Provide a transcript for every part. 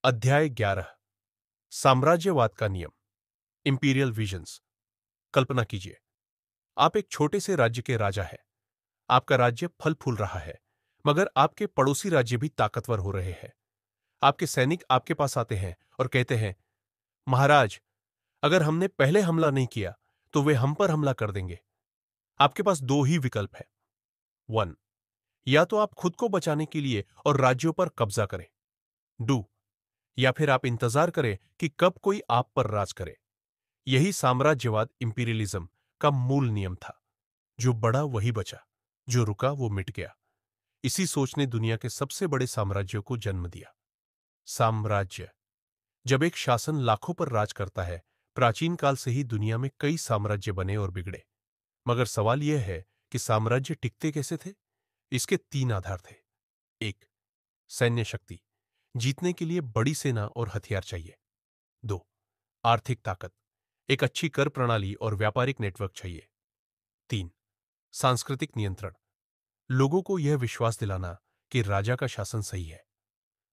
अध्याय 11। साम्राज्यवाद का नियम। Imperial visions. कल्पना कीजिए, आप एक छोटे से राज्य के राजा हैं। आपका राज्य फल फूल रहा है, मगर आपके पड़ोसी राज्य भी ताकतवर हो रहे हैं। आपके सैनिक आपके पास आते हैं और कहते हैं, महाराज, अगर हमने पहले हमला नहीं किया तो वे हम पर हमला कर देंगे। आपके पास दो ही विकल्प है। 1, या तो आप खुद को बचाने के लिए और राज्यों पर कब्जा करें। 2, या फिर आप इंतजार करें कि कब कोई आप पर राज करे। यही साम्राज्यवाद इंपीरियलिज्म का मूल नियम था। जो बढ़ा वही बचा, जो रुका वो मिट गया। इसी सोच ने दुनिया के सबसे बड़े साम्राज्यों को जन्म दिया। साम्राज्य। जब एक शासन लाखों पर राज करता है, प्राचीन काल से ही दुनिया में कई साम्राज्य बने और बिगड़े। मगर सवाल यह है कि साम्राज्य टिकते कैसे थे। इसके 3 आधार थे। 1, सैन्य शक्ति। जीतने के लिए बड़ी सेना और हथियार चाहिए। 2, आर्थिक ताकत। एक अच्छी कर प्रणाली और व्यापारिक नेटवर्क चाहिए। 3, सांस्कृतिक नियंत्रण। लोगों को यह विश्वास दिलाना कि राजा का शासन सही है।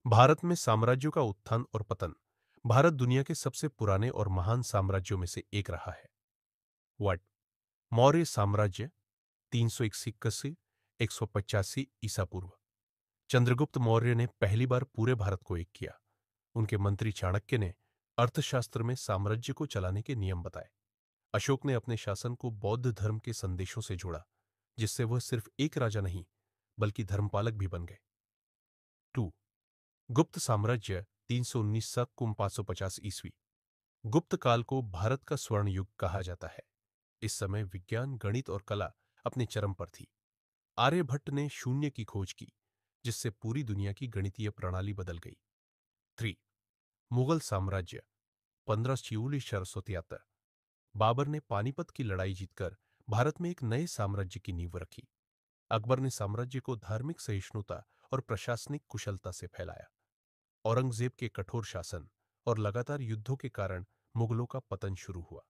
भारत में साम्राज्यों का उत्थान और पतन। भारत दुनिया के सबसे पुराने और महान साम्राज्यों में से एक रहा है। वट मौर्य साम्राज्य 381 185 ईसा पूर्व। चंद्रगुप्त मौर्य ने पहली बार पूरे भारत को एक किया। उनके मंत्री चाणक्य ने अर्थशास्त्र में साम्राज्य को चलाने के नियम बताए। अशोक ने अपने शासन को बौद्ध धर्म के संदेशों से जोड़ा, जिससे वह सिर्फ एक राजा नहीं बल्कि धर्मपालक भी बन गए। 2, गुप्त साम्राज्य 319 कुम 550 ईस्वी। गुप्त काल को भारत का स्वर्ण युग कहा जाता है। इस समय विज्ञान, गणित और कला अपने चरम पर थी। आर्यभट्ट ने शून्य की खोज की, जिससे पूरी दुनिया की गणितीय प्रणाली बदल गई। 3, मुगल साम्राज्य 1573। बाबर ने पानीपत की लड़ाई जीतकर भारत में एक नए साम्राज्य की नींव रखी। अकबर ने साम्राज्य को धार्मिक सहिष्णुता और प्रशासनिक कुशलता से फैलाया। औरंगजेब के कठोर शासन और लगातार युद्धों के कारण मुगलों का पतन शुरू हुआ।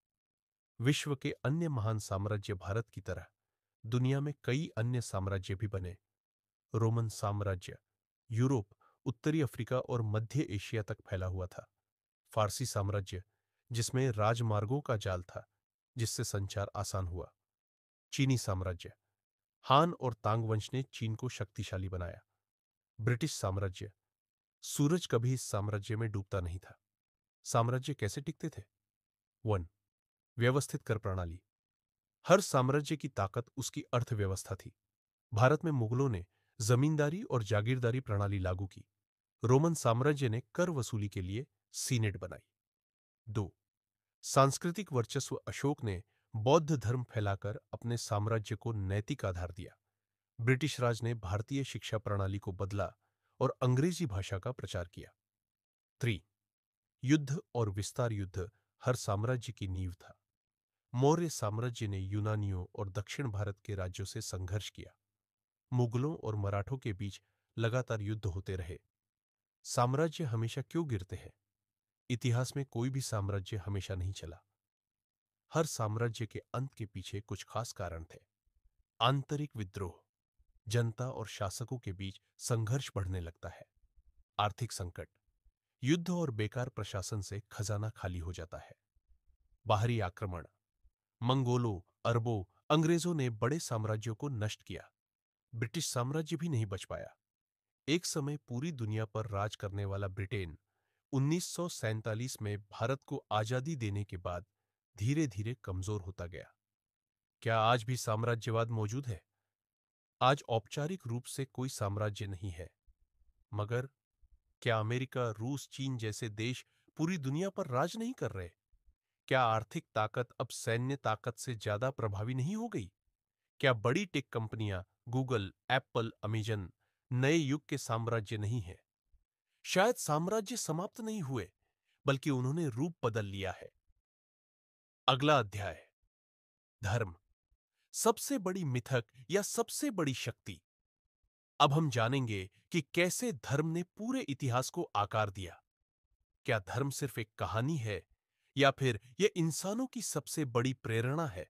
विश्व के अन्य महान साम्राज्य भारत की तरह दुनिया में कई अन्य साम्राज्य भी बने। रोमन साम्राज्य यूरोप, उत्तरी अफ्रीका और मध्य एशिया तक फैला हुआ था। फारसी साम्राज्य, जिसमें राजमार्गों का जाल था, जिससे संचार आसान हुआ। चीनी साम्राज्य, हान और तांग वंश ने चीन को शक्तिशाली बनाया। ब्रिटिश साम्राज्य, सूरज कभी इस साम्राज्य में डूबता नहीं था। साम्राज्य कैसे टिकते थे? 1, व्यवस्थित कर प्रणाली। हर साम्राज्य की ताकत उसकी अर्थव्यवस्था थी। भारत में मुगलों ने जमींदारी और जागीरदारी प्रणाली लागू की। रोमन साम्राज्य ने कर वसूली के लिए सीनेट बनाई। 2, सांस्कृतिक वर्चस्व। अशोक ने बौद्ध धर्म फैलाकर अपने साम्राज्य को नैतिक आधार दिया। ब्रिटिश राज ने भारतीय शिक्षा प्रणाली को बदला और अंग्रेजी भाषा का प्रचार किया। 3, युद्ध और विस्तार। युद्ध हर साम्राज्य की नींव था। मौर्य साम्राज्य ने यूनानियों और दक्षिण भारत के राज्यों से संघर्ष किया। मुगलों और मराठों के बीच लगातार युद्ध होते रहे। साम्राज्य हमेशा क्यों गिरते हैं? इतिहास में कोई भी साम्राज्य हमेशा नहीं चला। हर साम्राज्य के अंत के पीछे कुछ खास कारण थे। आंतरिक विद्रोह, जनता और शासकों के बीच संघर्ष बढ़ने लगता है। आर्थिक संकट, युद्ध और बेकार प्रशासन से खजाना खाली हो जाता है। बाहरी आक्रमण, मंगोलों, अरबों, अंग्रेजों ने बड़े साम्राज्यों को नष्ट किया। ब्रिटिश साम्राज्य भी नहीं बच पाया। एक समय पूरी दुनिया पर राज करने वाला ब्रिटेन 1947 में भारत को आजादी देने के बाद धीरे धीरे कमजोर होता गया। क्या आज भी साम्राज्यवाद मौजूद है? आज औपचारिक रूप से कोई साम्राज्य नहीं है, मगर क्या अमेरिका, रूस, चीन जैसे देश पूरी दुनिया पर राज नहीं कर रहे? क्या आर्थिक ताकत अब सैन्य ताकत से ज्यादा प्रभावी नहीं हो गई? क्या बड़ी टेक कंपनियां गूगल, एप्पल, अमेजन नए युग के साम्राज्य नहीं है? शायद साम्राज्य समाप्त नहीं हुए, बल्कि उन्होंने रूप बदल लिया है। अगला अध्याय, धर्म। सबसे बड़ी मिथक या सबसे बड़ी शक्ति। अब हम जानेंगे कि कैसे धर्म ने पूरे इतिहास को आकार दिया। क्या धर्म सिर्फ एक कहानी है, या फिर यह इंसानों की सबसे बड़ी प्रेरणा है?